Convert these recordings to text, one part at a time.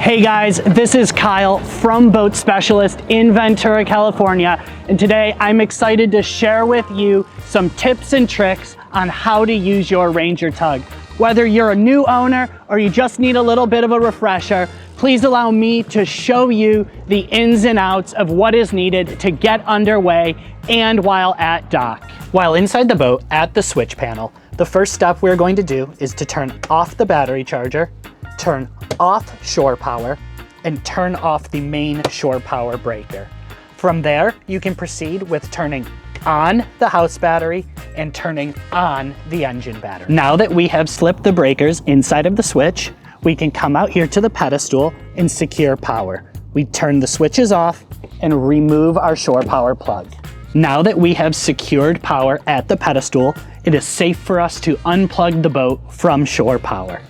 Hey guys, this is Kyle from Boat Specialist in Ventura, California, and today I'm excited to share with you some tips and tricks on how to use your Ranger Tug. Whether you're a new owner or you just need a little bit of a refresher, please allow me to show you the ins and outs of what is needed to get underway and while at dock. While inside the boat at the switch panel, the first step we're going to do is to turn off the battery charger, turn off shore power, and turn off the main shore power breaker. From there, you can proceed with turning on the house battery and turning on the engine battery. Now that we have slipped the breakers inside of the switch, we can come out here to the pedestal and secure power. We turn the switches off and remove our shore power plug. Now that we have secured power at the pedestal, it is safe for us to unplug the boat from shore power.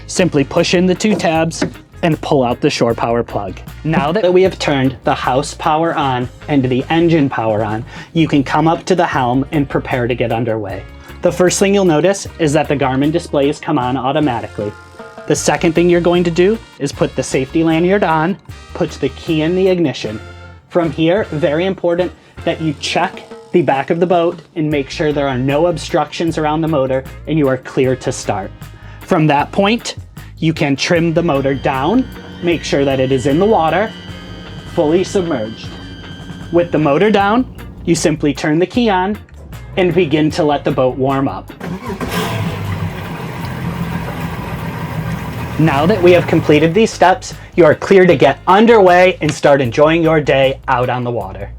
Simply push in the two tabs and pull out the shore power plug. Now that we have turned the house power on and the engine power on, you can come up to the helm and prepare to get underway. The first thing you'll notice is that the Garmin displays come on automatically. The second thing you're going to do is put the safety lanyard on, put the key in the ignition. From here, very important that you check the back of the boat and make sure there are no obstructions around the motor and you are clear to start. From that point, you can trim the motor down, make sure that it is in the water, fully submerged. With the motor down, you simply turn the key on and begin to let the boat warm up. Now that we have completed these steps, you are clear to get underway and start enjoying your day out on the water.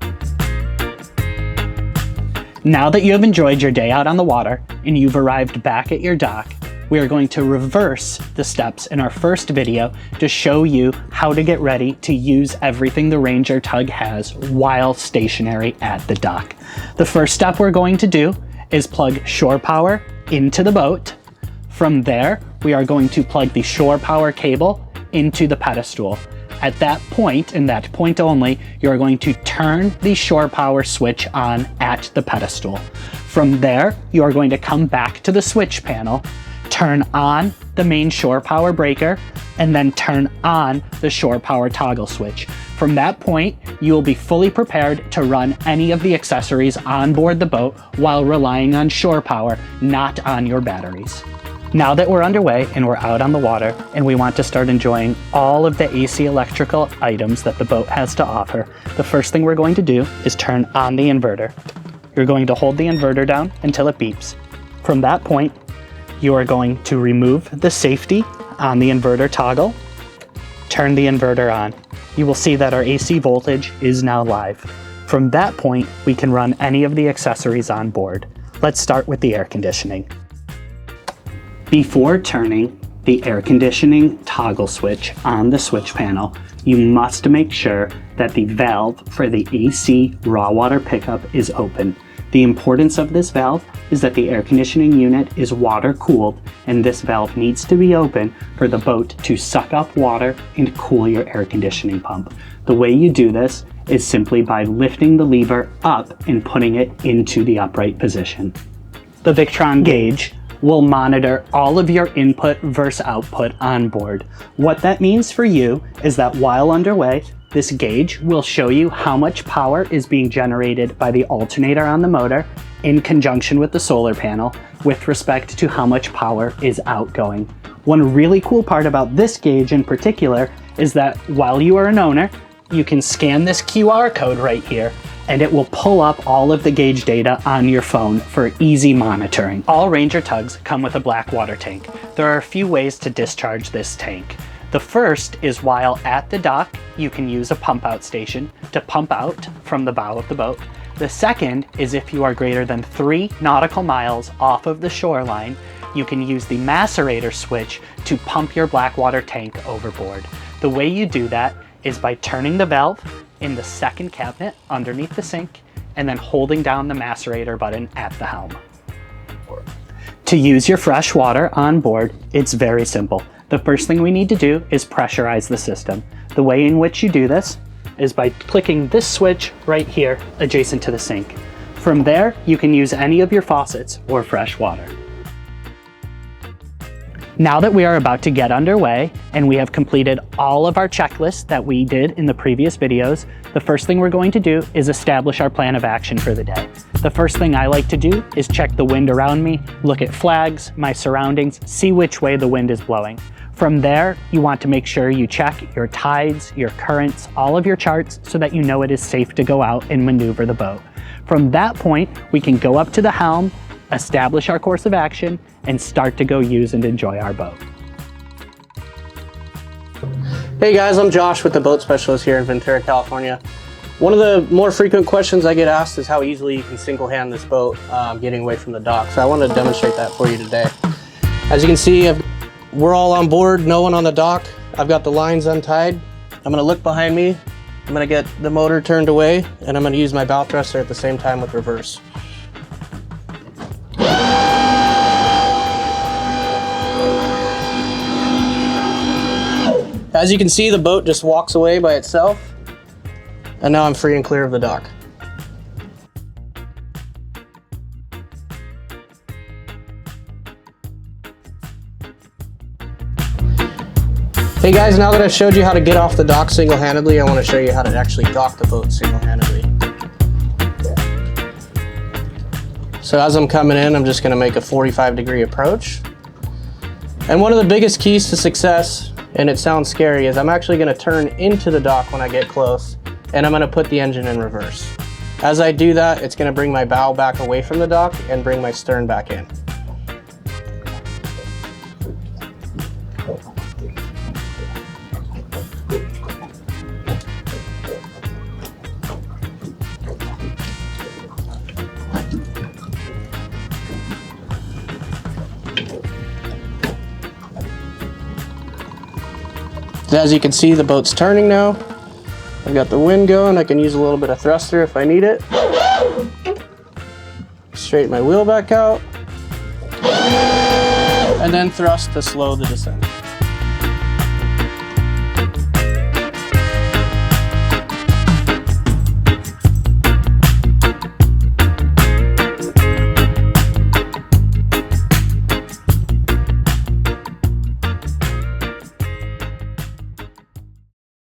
Now that you have enjoyed your day out on the water and you've arrived back at your dock, we are going to reverse the steps in our first video to show you how to get ready to use everything the Ranger Tug has while stationary at the dock. The first step we're going to do is plug shore power into the boat. From there, we are going to plug the shore power cable into the pedestal. At that point, and that point only, you're going to turn the shore power switch on at the pedestal. From there, you are going to come back to the switch panel, turn on the main shore power breaker, and then turn on the shore power toggle switch. From that point, you will be fully prepared to run any of the accessories on board the boat while relying on shore power, not on your batteries. Now that we're underway and we're out on the water and we want to start enjoying all of the AC electrical items that the boat has to offer, the first thing we're going to do is turn on the inverter. You're going to hold the inverter down until it beeps. From that point, you are going to remove the safety on the inverter toggle, turn the inverter on. You will see that our AC voltage is now live. From that point, we can run any of the accessories on board. Let's start with the air conditioning. Before turning the air conditioning toggle switch on the switch panel, you must make sure that the valve for the AC raw water pickup is open. The importance of this valve is that the air conditioning unit is water cooled, and this valve needs to be open for the boat to suck up water and cool your air conditioning pump. The way you do this is simply by lifting the lever up and putting it into the upright position. The Victron gauge will monitor all of your input versus output on board. What that means for you is that while underway, this gauge will show you how much power is being generated by the alternator on the motor in conjunction with the solar panel with respect to how much power is outgoing. One really cool part about this gauge in particular is that while you are an owner, you can scan this QR code right here and it will pull up all of the gauge data on your phone for easy monitoring. All Ranger Tugs come with a black water tank. There are a few ways to discharge this tank. The first is while at the dock, you can use a pump out station to pump out from the bow of the boat. The second is if you are greater than 3 nautical miles off of the shoreline, you can use the macerator switch to pump your black water tank overboard. The way you do that is by turning the valve in the second cabinet underneath the sink and then holding down the macerator button at the helm. To use your fresh water on board, it's very simple. The first thing we need to do is pressurize the system. The way in which you do this is by clicking this switch right here adjacent to the sink. From there, you can use any of your faucets or fresh water. Now that we are about to get underway and we have completed all of our checklists that we did in the previous videos, the first thing we're going to do is establish our plan of action for the day. The first thing I like to do is check the wind around me, look at flags, my surroundings, see which way the wind is blowing. From there, you want to make sure you check your tides, your currents, all of your charts so that you know it is safe to go out and maneuver the boat. From that point, we can go up to the helm, establish our course of action, and start to go use and enjoy our boat. Hey guys, I'm Josh with the Boat Specialist here in Ventura, California. One of the more frequent questions I get asked is how easily you can single hand this boat getting away from the dock. So I want to demonstrate that for you today. As you can see, we're all on board, no one on the dock. I've got the lines untied. I'm going to look behind me. I'm going to get the motor turned away, and I'm going to use my bow thruster at the same time with reverse. As you can see, the boat just walks away by itself, and now I'm free and clear of the dock. Hey guys, now that I've showed you how to get off the dock single-handedly, I want to show you how to actually dock the boat single-handedly. So as I'm coming in, I'm just going to make a 45-degree approach. And one of the biggest keys to success, and it sounds scary, is I'm actually going to turn into the dock when I get close, and I'm going to put the engine in reverse. As I do that, it's going to bring my bow back away from the dock and bring my stern back in. As you can see, the boat's turning now. I've got the wind going. I can use a little bit of thruster if I need it. Straighten my wheel back out. And then thrust to slow the descent.